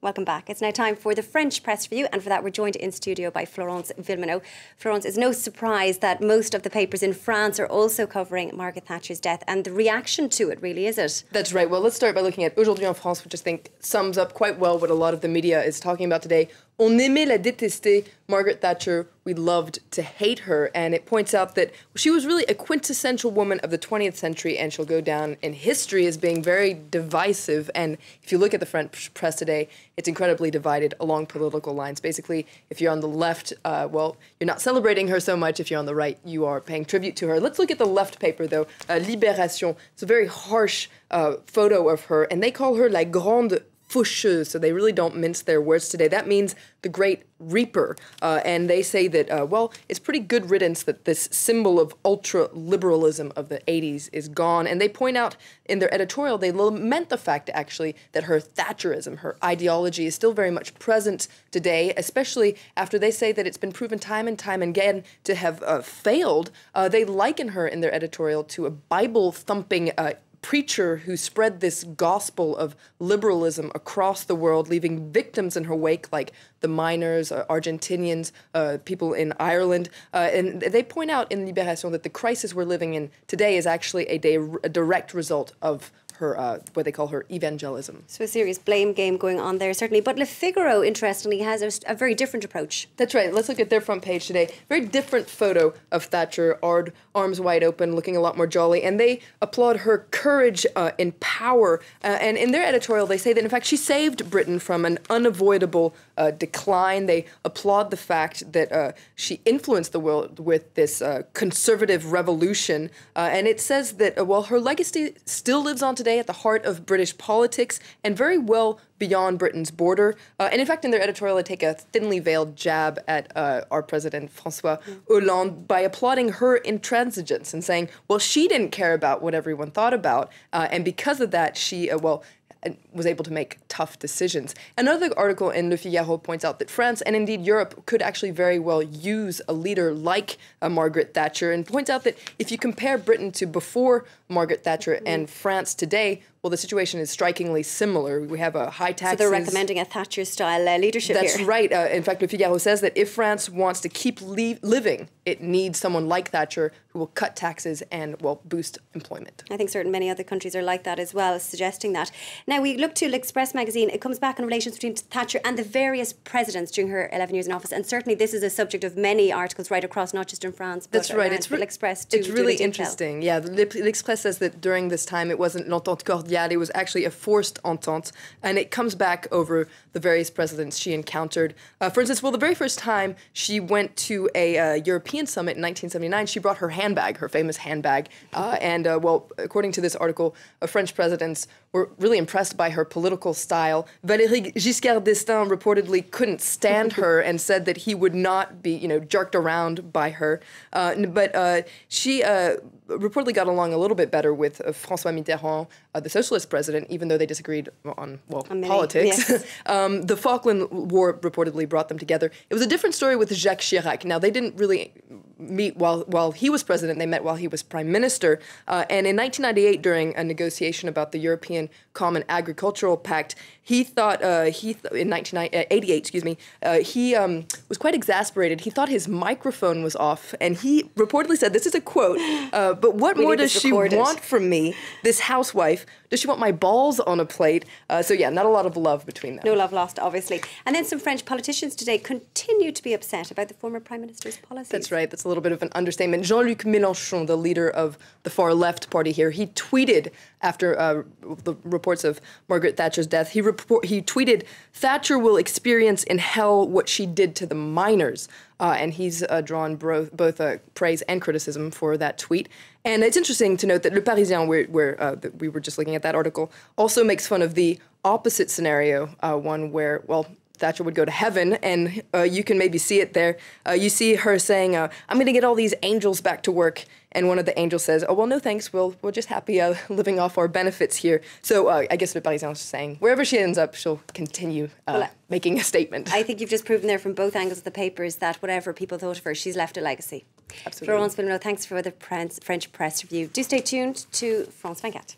Welcome back. It's now time for the French Press Review, and for that we're joined in studio by Florence VILLEMINOT. Florence, it's no surprise that most of the papers in France are also covering Margaret Thatcher's death, and the reaction to it, really, is it? That's right. Well, let's start by looking at Aujourd'hui en France, which I think sums up quite well what a lot of the media is talking about today. On aimait la détester, Margaret Thatcher. We loved to hate her. And it points out that she was really a quintessential woman of the 20th century, and she'll go down in history as being very divisive. And if you look at the French press today, it's incredibly divided along political lines. Basically, if you're on the left, well, you're not celebrating her so much. If you're on the right, you are paying tribute to her. Let's look at the left paper, though, Libération. It's a very harsh photo of her, and they call her la grande faucheuse, so they really don't mince their words today. That means the great reaper, and they say that, well, it's pretty good riddance that this symbol of ultra-liberalism of the 80s is gone, and they point out in their editorial, they lament the fact, actually, that her Thatcherism, her ideology, is still very much present today, especially after they say that it's been proven time and time again to have failed. They liken her in their editorial to a Bible-thumping preacher who spread this gospel of liberalism across the world, leaving victims in her wake like the miners, Argentinians, people in Ireland. And they point out in Libération that the crisis we're living in today is actually a direct result of her, what they call her evangelism. So a serious blame game going on there, certainly. But Le Figaro, interestingly, has a very different approach. That's right. Let's look at their front page today. Very different photo of Thatcher, arms wide open, looking a lot more jolly. And they applaud her courage and power. And in their editorial, they say that, in fact, she saved Britain from an unavoidable decline. They applaud the fact that she influenced the world with this conservative revolution. And it says that, well, her legacy still lives on today at the heart of British politics and very well beyond Britain's border. And in fact, in their editorial, they take a thinly veiled jab at our president, François Hollande, by applauding her intransigence and saying, well, she didn't care about what everyone thought about. And because of that, she, well, was able to make tough decisions. Another article in Le Figaro points out that France and indeed Europe could actually very well use a leader like Margaret Thatcher, and points out that if you compare Britain to before Margaret Thatcher and France today, well, the situation is strikingly similar. We have a high taxes. So they're recommending a Thatcher-style leadership That's here. That's right. In fact, Le Figaro says that if France wants to keep living, it needs someone like Thatcher who will cut taxes and, well, boost employment. I think certain many other countries are like that as well, suggesting that. Now, we look to L'Express magazine. It comes back on relations between Thatcher and the various presidents during her 11 years in office. And certainly this is a subject of many articles right across, not just in France, but that's right. It's L'Express too. It's really interesting. Yeah, L'Express says that during this time it wasn't l'entente cordiale, it was actually a forced entente, and it comes back over the various presidents she encountered. For instance, well, the very first time she went to a European summit in 1979, she brought her handbag, her famous handbag, and well, according to this article, French presidents were really impressed by her political style. Valéry Giscard d'Estaing reportedly couldn't stand her and said that he would not be, jerked around by her. But she reportedly got along a little bit better with François Mitterrand, the socialist president, even though they disagreed on, well, politics. Yes. The Falkland War reportedly brought them together. It was a different story with Jacques Chirac. Now, they didn't really meet while he was president. They met while he was prime minister. And in 1998, during a negotiation about the European Common Agricultural Pact, he thought, in 1988, excuse me, he was quite exasperated. He thought his microphone was off, and he reportedly said, this is a quote, but what more does she want from me, this housewife? Does she want my balls on a plate? So yeah, not a lot of love between them. No love lost, obviously. And then some French politicians today continue to be upset about the former Prime Minister's policies. That's right. That's a little bit of an understatement. Jean-Luc Mélenchon, the leader of the far left party here, he tweeted after the reports of Margaret Thatcher's death, he tweeted, "Thatcher will experience in hell what she did to the miners." And he's drawn both praise and criticism for that tweet. And it's interesting to note that Le Parisien, where we were just looking at that article, also makes fun of the opposite scenario, one where, well, Thatcher would go to heaven, and you can maybe see it there. You see her saying, I'm going to get all these angels back to work. And one of the angels says, oh, well, no thanks, we're just happy living off our benefits here. So I guess Le Parisien is saying, wherever she ends up, she'll continue making a statement. I think you've just proven there from both angles of the papers that whatever people thought of her, she's left a legacy. Absolutely. Florence VILLEMINOT, thanks for the French Press Review. Do stay tuned to France 24.